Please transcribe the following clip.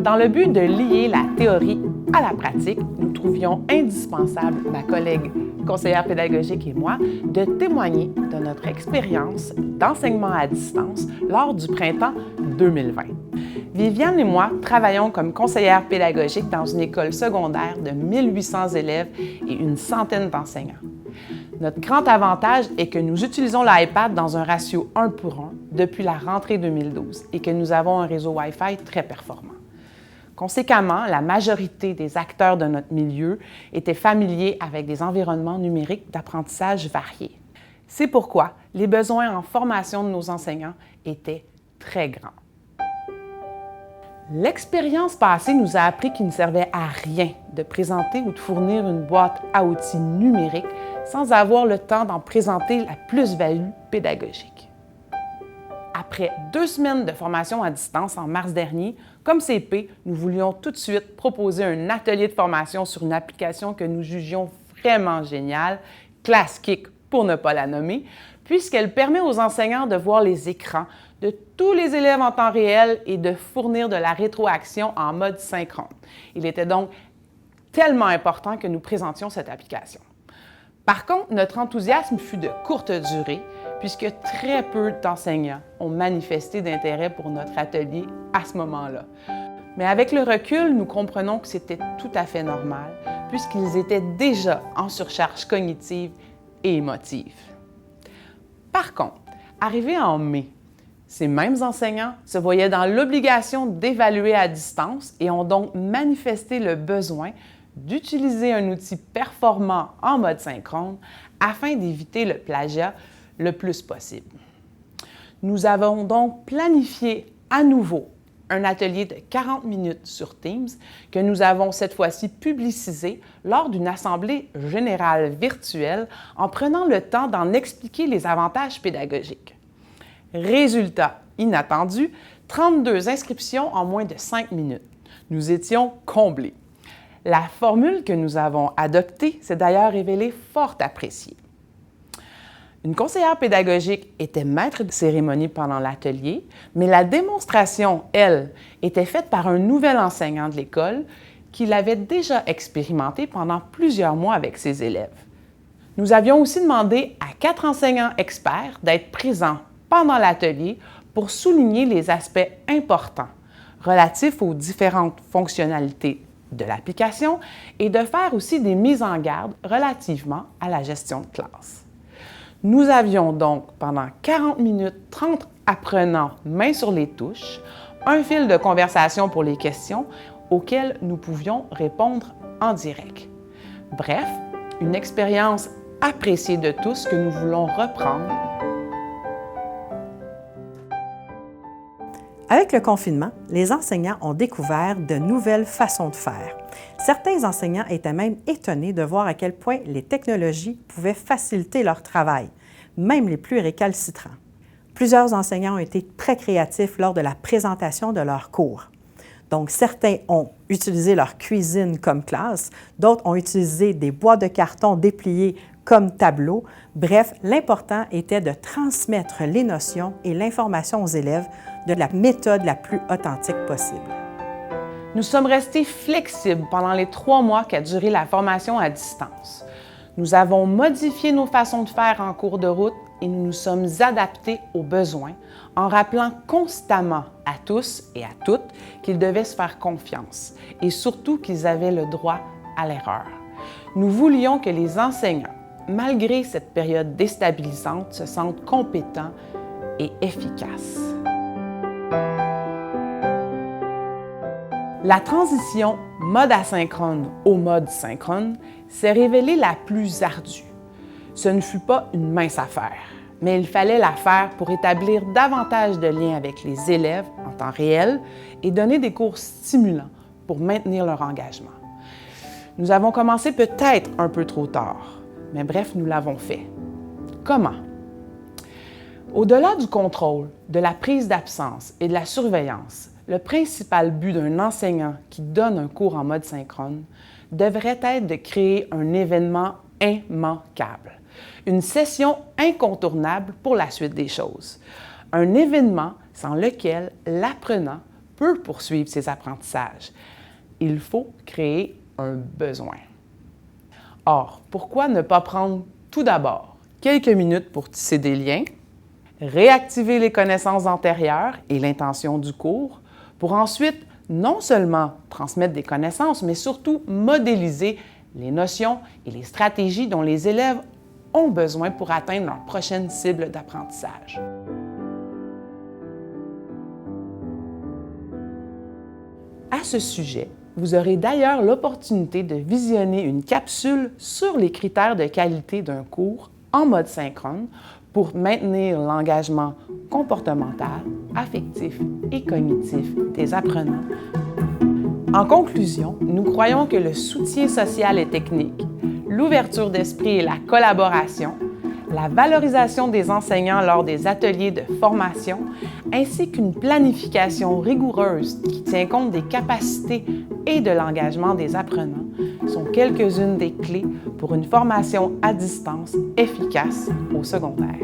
Dans le but de lier la théorie à la pratique, nous trouvions indispensable, ma collègue conseillère pédagogique et moi, de témoigner de notre expérience d'enseignement à distance lors du printemps 2020. Viviane et moi travaillons comme conseillères pédagogiques dans une école secondaire de 1800 élèves et une centaine d'enseignants. Notre grand avantage est que nous utilisons l'iPad dans un ratio 1 pour 1 depuis la rentrée 2012 et que nous avons un réseau Wi-Fi très performant. Conséquemment, la majorité des acteurs de notre milieu étaient familiers avec des environnements numériques d'apprentissage variés. C'est pourquoi les besoins en formation de nos enseignants étaient très grands. L'expérience passée nous a appris qu'il ne servait à rien de présenter ou de fournir une boîte à outils numérique sans avoir le temps d'en présenter la plus-value pédagogique. Après 2 semaines de formation à distance en mars dernier, comme CP, nous voulions tout de suite proposer un atelier de formation sur une application que nous jugions vraiment géniale, ClassKick pour ne pas la nommer, puisqu'elle permet aux enseignants de voir les écrans de tous les élèves en temps réel et de fournir de la rétroaction en mode synchrone. Il était donc tellement important que nous présentions cette application. Par contre, notre enthousiasme fut de courte durée, puisque très peu d'enseignants ont manifesté d'intérêt pour notre atelier à ce moment-là. Mais avec le recul, nous comprenons que c'était tout à fait normal, puisqu'ils étaient déjà en surcharge cognitive et émotive. Par contre, arrivé en mai, ces mêmes enseignants se voyaient dans l'obligation d'évaluer à distance et ont donc manifesté le besoin d'utiliser un outil performant en mode synchrone afin d'éviter le plagiat le plus possible. Nous avons donc planifié à nouveau un atelier de 40 minutes sur Teams que nous avons cette fois-ci publicisé lors d'une assemblée générale virtuelle en prenant le temps d'en expliquer les avantages pédagogiques. Résultat inattendu, 32 inscriptions en moins de 5 minutes. Nous étions comblés. La formule que nous avons adoptée s'est d'ailleurs révélée fort appréciée. Une conseillère pédagogique était maître de cérémonie pendant l'atelier, mais la démonstration, elle, était faite par un nouvel enseignant de l'école qui l'avait déjà expérimenté pendant plusieurs mois avec ses élèves. Nous avions aussi demandé à 4 enseignants experts d'être présents pendant l'atelier pour souligner les aspects importants relatifs aux différentes fonctionnalités de l'application et de faire aussi des mises en garde relativement à la gestion de classe. Nous avions donc pendant 40 minutes 30 apprenants main sur les touches, un fil de conversation pour les questions auxquelles nous pouvions répondre en direct. Bref, une expérience appréciée de tous que nous voulons reprendre. Avec le confinement, les enseignants ont découvert de nouvelles façons de faire. Certains enseignants étaient même étonnés de voir à quel point les technologies pouvaient faciliter leur travail, même les plus récalcitrants. Plusieurs enseignants ont été très créatifs lors de la présentation de leurs cours. Donc, certains ont utilisé leur cuisine comme classe, d'autres ont utilisé des boîtes de carton dépliées comme tableau. Bref, l'important était de transmettre les notions et l'information aux élèves de la méthode la plus authentique possible. Nous sommes restés flexibles pendant les 3 mois qu'a duré la formation à distance. Nous avons modifié nos façons de faire en cours de route et nous nous sommes adaptés aux besoins en rappelant constamment à tous et à toutes qu'ils devaient se faire confiance et surtout qu'ils avaient le droit à l'erreur. Nous voulions que les enseignants, malgré cette période déstabilisante, se sentent compétents et efficaces. La transition mode asynchrone au mode synchrone s'est révélée la plus ardue. Ce ne fut pas une mince affaire, mais il fallait la faire pour établir davantage de liens avec les élèves en temps réel et donner des cours stimulants pour maintenir leur engagement. Nous avons commencé peut-être un peu trop tard, mais bref, nous l'avons fait. Comment? Au-delà du contrôle, de la prise d'absence et de la surveillance, le principal but d'un enseignant qui donne un cours en mode synchrone devrait être de créer un événement immanquable, une session incontournable pour la suite des choses, un événement sans lequel l'apprenant peut poursuivre ses apprentissages. Il faut créer un besoin. Or, pourquoi ne pas prendre tout d'abord quelques minutes pour tisser des liens, réactiver les connaissances antérieures et l'intention du cours, pour ensuite non seulement transmettre des connaissances, mais surtout modéliser les notions et les stratégies dont les élèves ont besoin pour atteindre leur prochaine cible d'apprentissage. À ce sujet, vous aurez d'ailleurs l'opportunité de visionner une capsule sur les critères de qualité d'un cours en mode synchrone pour maintenir l'engagement comportemental, affectif et cognitif des apprenants. En conclusion, nous croyons que le soutien social et technique, l'ouverture d'esprit et la collaboration, la valorisation des enseignants lors des ateliers de formation, ainsi qu'une planification rigoureuse qui tient compte des capacités et de l'engagement des apprenants sont quelques-unes des clés pour une formation à distance efficace au secondaire.